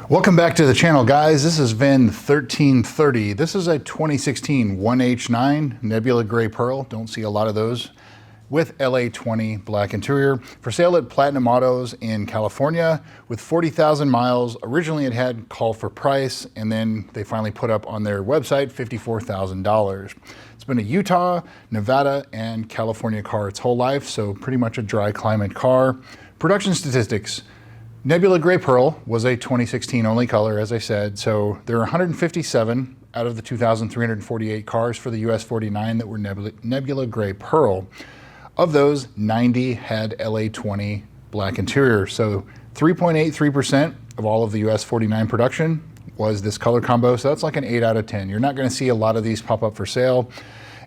Welcome back to the channel, guys. This is VIN1330. This is a 2016 1H9 Nebula Gray Pearl. Don't see a lot of those. With LA20 black interior. For sale at Platinum Autos in California with 40,000 miles. Originally it had call for price, and then they finally put up on their website $54,000. It's been a Utah, Nevada, and California car its whole life, so pretty much a dry climate car. Production statistics. Nebula Gray Pearl was a 2016 only color, as I said, so there are 157 out of the 2,348 cars for the US 49 that were Nebula Gray Pearl. Of those, 90 had LA20 black interior, so 3.83% of all of the US 49 production was this color combo, so that's like an 8 out of 10. You're not going to see a lot of these pop up for sale.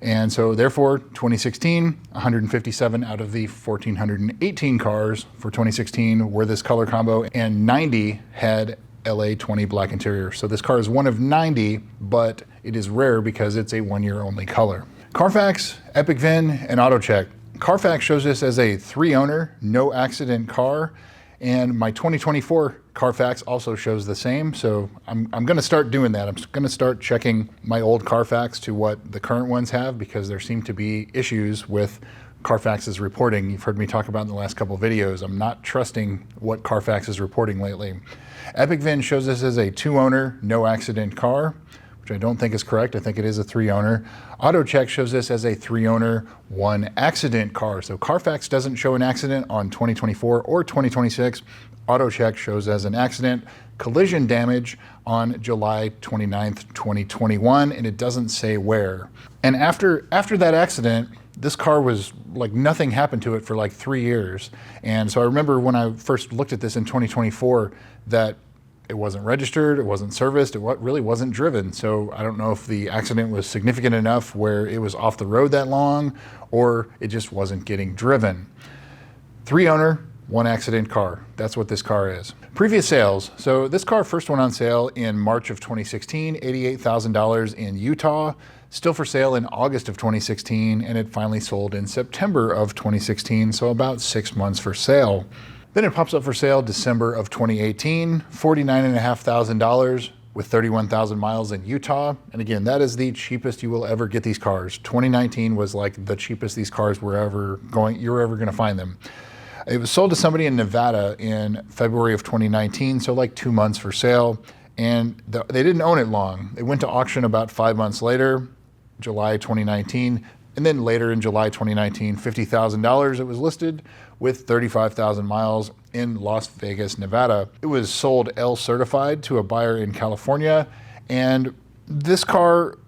And so therefore, 2016, 157 out of the 1,418 cars for 2016 were this color combo, and 90 had LA20 black interior. So this car is one of 90, but it is rare because it's a 1 year only color. Carfax, Epic VIN, and AutoCheck. Carfax shows this as a 3-owner, no accident car, and my 2024 Carfax also shows the same, so I'm going to start doing that. I'm going to start checking my old Carfax to what the current ones have, because there seem to be issues with Carfax's reporting. You've heard me talk about in the last couple of videos. I'm not trusting what Carfax is reporting lately. Epic VIN shows this as a 2-owner, no accident car, which I don't think is correct. I think it is a 3-owner. AutoCheck shows this as a 3-owner, 1 accident car. So Carfax doesn't show an accident on 2024 or 2026. AutoCheck shows as an accident, collision damage on July 29th, 2021, and it doesn't say where. And after that accident, this car was like, nothing happened to it for like 3 years. And so I remember when I first looked at this in 2024 that it wasn't registered, it wasn't serviced, it really wasn't driven. So I don't know if the accident was significant enough where it was off the road that long, or it just wasn't getting driven. 3-owner, 1 accident car. That's what this car is. Previous sales. So this car first went on sale in March of 2016, $88,000 in Utah. Still for sale in August of 2016, and it finally sold in September of 2016, so about 6 months for sale. Then it pops up for sale December of 2018, $49,500 with 31,000 miles in Utah. And again, that is the cheapest you will ever get these cars. 2019 was like the cheapest these cars were you're ever going to find them. It was sold to somebody in Nevada in February of 2019, so like 2 months for sale. And they didn't own it long. It went to auction about 5 months later, July 2019. And then later in July 2019, $50,000 it was listed with 35,000 miles in Las Vegas, Nevada. It was sold L certified to a buyer in California. And this car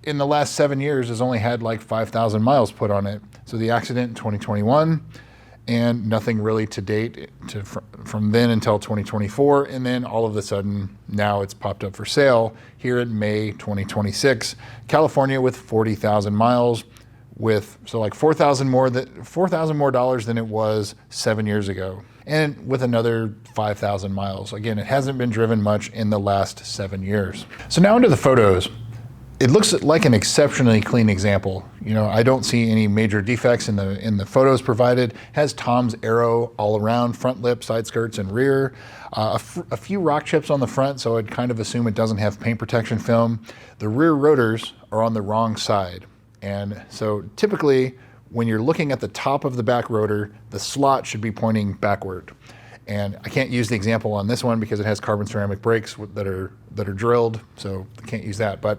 in the last 7 years has only had like 5,000 miles put on it. So the accident in 2021, and nothing really to date from then until 2024. And then all of a sudden, now it's popped up for sale here in May 2026. California with 40,000 miles. So like 4,000 more dollars than it was 7 years ago, and with another 5,000 miles. Again, it hasn't been driven much in the last 7 years. So now into the photos. It looks like an exceptionally clean example. You know, I don't see any major defects in the photos provided. Has Tom's arrow all around, front lip, side skirts, and rear. A few rock chips on the front, so I'd kind of assume it doesn't have paint protection film. The rear rotors are on the wrong side. And so typically when you're looking at the top of the back rotor, the slot should be pointing backward. And I can't use the example on this one because it has carbon ceramic brakes that are drilled, so I can't use that. But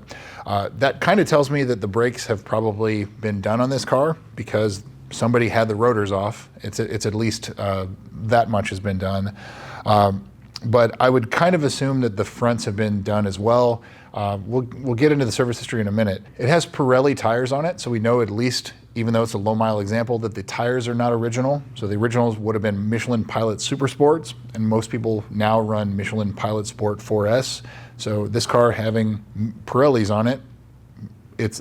that kind of tells me that the brakes have probably been done on this car because somebody had the rotors off. It's at least that much has been done. But I would kind of assume that the fronts have been done as well. We'll get into the service history in a minute. It has Pirelli tires on it, so we know at least, even though it's a low mile example, that the tires are not original. So the originals would have been Michelin Pilot Super Sports, and most people now run Michelin Pilot Sport 4S. So this car having Pirellis on it,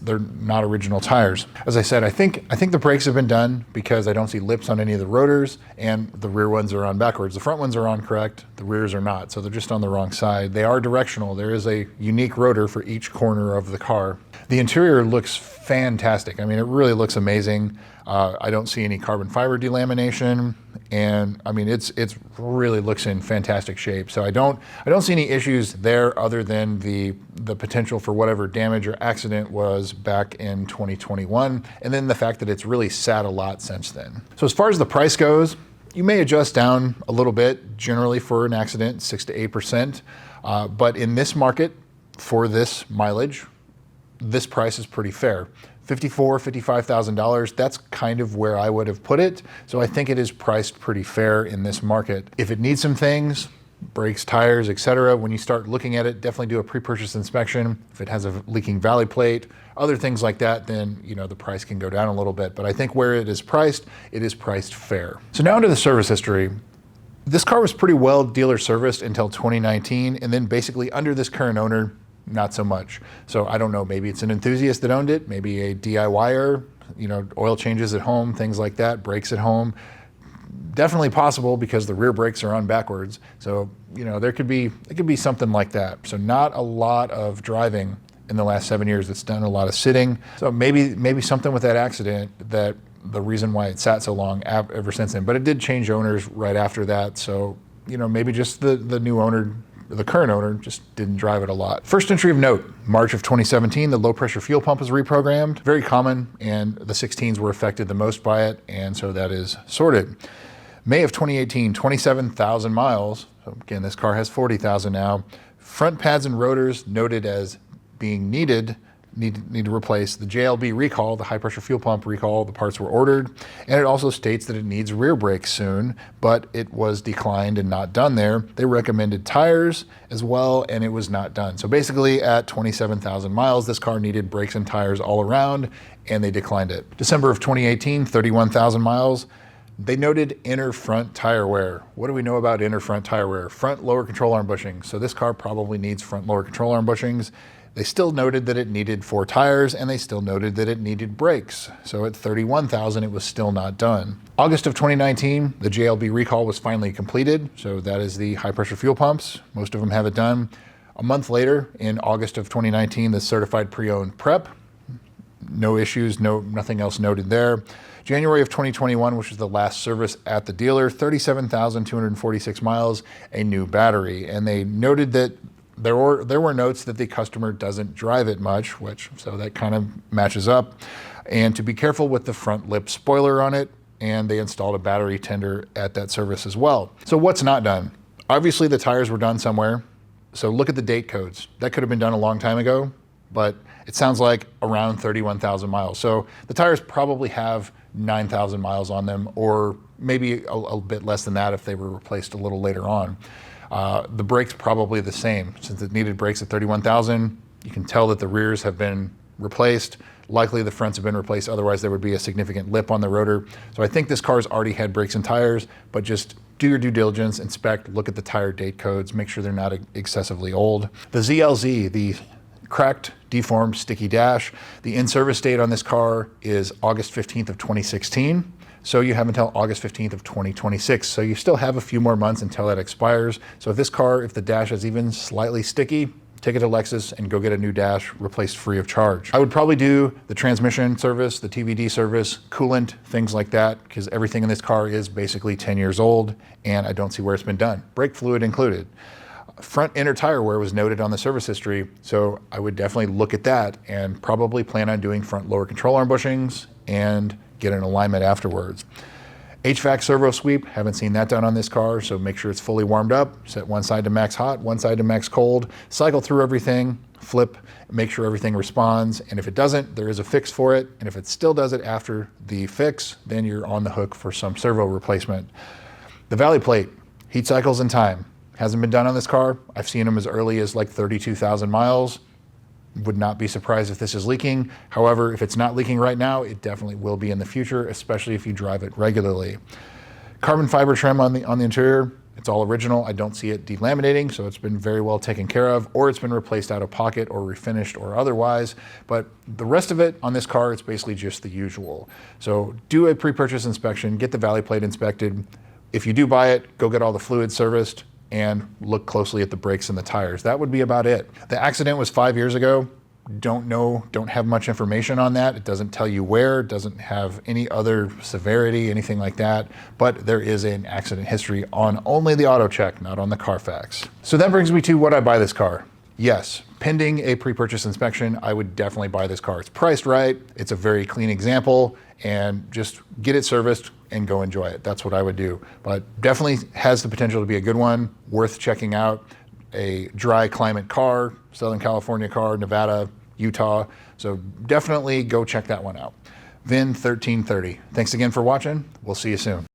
they're not original tires. As I said, I think the brakes have been done because I don't see lips on any of the rotors, and the rear ones are on backwards. The front ones are on correct, the rears are not, so they're just on the wrong side. They are directional. There is a unique rotor for each corner of the car. The interior looks fantastic. I mean, it really looks amazing. I don't see any carbon fiber delamination, and I mean it's really looks in fantastic shape. So I don't see any issues there other than the potential for whatever damage or accident was back in 2021, and then the fact that it's really sat a lot since then. So as far as the price goes, you may adjust down a little bit generally for an accident, 6 to 8%, but in this market for this mileage, this price is pretty fair. $54,000, $55,000, that's kind of where I would have put it. So I think it is priced pretty fair in this market. If it needs some things, brakes, tires, etc., when you start looking at it, definitely do a pre-purchase inspection. If it has a leaking valley plate, other things like that, then the price can go down a little bit. But I think where it is priced fair. So now into the service history. This car was pretty well dealer serviced until 2019, and then basically under this current owner, not so much. So I don't know, maybe it's an enthusiast that owned it, maybe a DIYer, oil changes at home, things like that, brakes at home. Definitely possible because the rear brakes are on backwards. So, it could be something like that. So not a lot of driving in the last 7 years. It's done a lot of sitting. So maybe something with that accident that the reason why it sat so long ever since then. But it did change owners right after that. So, maybe just the new owner, the current owner, just didn't drive it a lot. First entry of note, March of 2017, the low pressure fuel pump was reprogrammed. Very common, and the 16s were affected the most by it, and so that is sorted. May of 2018, 27,000 miles. So again, this car has 40,000 now. Front pads and rotors noted as being need to replace. The JLB recall, the high pressure fuel pump recall, the parts were ordered, and it also states that it needs rear brakes soon, but it was declined and not done there. They recommended tires as well, and it was not done. So basically at 27,000 miles, this car needed brakes and tires all around, and they declined it. December of 2018, 31,000 miles. They noted inner front tire wear. What do we know about inner front tire wear? Front lower control arm bushings. So this car probably needs front lower control arm bushings. They still noted that it needed 4 tires, and they still noted that it needed brakes. So at 31,000, it was still not done. August of 2019, the JLB recall was finally completed. So that is the high pressure fuel pumps. Most of them have it done. A month later, in August of 2019, the certified pre-owned prep. No issues, nothing else noted there. January of 2021, which was the last service at the dealer, 37,246 miles, a new battery. And they noted that there were notes that the customer doesn't drive it much, so that kind of matches up. And to be careful with the front lip spoiler on it, and they installed a battery tender at that service as well. So what's not done? Obviously the tires were done somewhere. So look at the date codes. That could have been done a long time ago, but it sounds like around 31,000 miles. So the tires probably have 9,000 miles on them, or maybe a bit less than that if they were replaced a little later on. The brakes probably the same. Since it needed brakes at 31,000, you can tell that the rears have been replaced. Likely the fronts have been replaced, otherwise there would be a significant lip on the rotor. So I think this car's already had brakes and tires, but just do your due diligence, inspect, look at the tire date codes, make sure they're not excessively old. The ZLZ, the cracked, deformed, sticky dash, the in-service date on this car is August 15th of 2016. So you have until August 15th of 2026. So you still have a few more months until that expires. So if the dash is even slightly sticky, take it to Lexus and go get a new dash replaced free of charge. I would probably do the transmission service, the TVD service, coolant, things like that, because everything in this car is basically 10 years old, and I don't see where it's been done. Brake fluid included. Front inner tire wear was noted on the service history, so I would definitely look at that and probably plan on doing front lower control arm bushings and get an alignment afterwards. HVAC servo sweep, haven't seen that done on this car, so make sure it's fully warmed up. Set one side to max hot, one side to max cold, cycle through everything, flip, make sure everything responds, and if it doesn't, there is a fix for it, and if it still does it after the fix, then you're on the hook for some servo replacement. The valley plate, heat cycles and time. Hasn't been done on this car. I've seen them as early as like 32,000 miles. Would not be surprised if this is leaking. However, if it's not leaking right now, it definitely will be in the future, especially if you drive it regularly. Carbon fiber trim on the interior, it's all original. I don't see it delaminating, so it's been very well taken care of, or it's been replaced out of pocket or refinished or otherwise. But the rest of it on this car, it's basically just the usual. So do a pre-purchase inspection, get the valley plate inspected. If you do buy it, go get all the fluids serviced and look closely at the brakes and the tires. That would be about it. The accident was 5 years ago. don't have much information on that. It doesn't tell you where, it doesn't have any other severity, anything like that, but there is an accident history on only the auto check, not on the Carfax. So that brings me to would I buy this car? Yes, pending a pre-purchase inspection, I would definitely buy this car. It's priced right, it's a very clean example, and just get it serviced and go enjoy it. That's what I would do. But definitely has the potential to be a good one, worth checking out. A dry climate car, Southern California car, Nevada, Utah. So definitely go check that one out. VIN 1330. Thanks again for watching. We'll see you soon.